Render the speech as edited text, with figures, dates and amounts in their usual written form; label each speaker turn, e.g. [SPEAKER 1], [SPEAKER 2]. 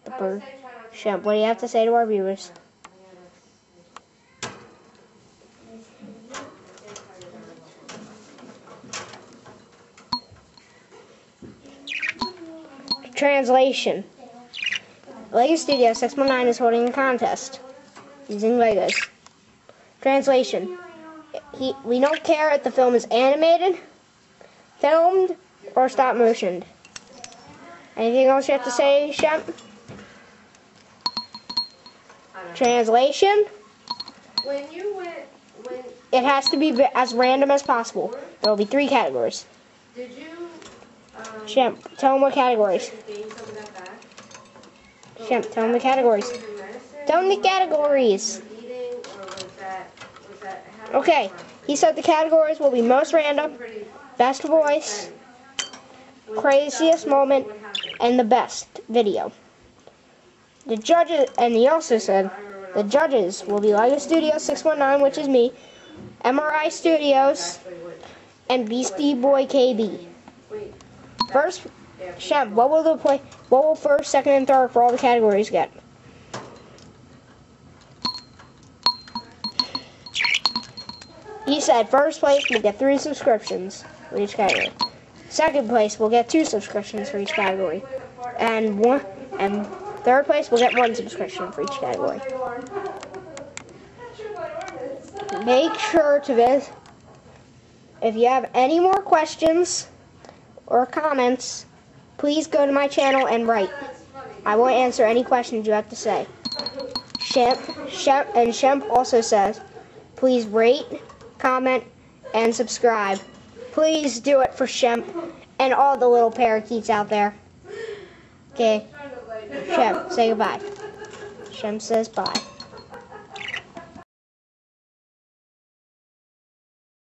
[SPEAKER 1] the bird. Shemp, what do you have to say to our viewers? Translation. Lego Studio 619 is holding a contest using Legos. Translation. We don't care if the film is animated, filmed, or stop motioned. Anything else you have to say, Shemp? Translation. It has to be as random as possible. There will be 3 categories. Shemp, tell them what categories. Shemp, tell them the categories. Tell them the categories. Okay, he said the categories will be most random, best voice, craziest moment, and the best video. The judges, and he also said the judges will be Lego Studio 619, which is me, MRI Studios, and Beastie Boy KB. First, Shemp, what will first, second, and third for all the categories get? He said first place will get 3 subscriptions for each category. Second place will get 2 subscriptions for each category. And third place will get 1 subscription for each category. Make sure to visit. If you have any more questions or comments, please go to my channel and write. I will answer any questions you have to say. Shemp also says, please rate, comment, and subscribe. Please do it for Shemp and all the little parakeets out there. Okay, Shemp, say goodbye. Shemp says bye.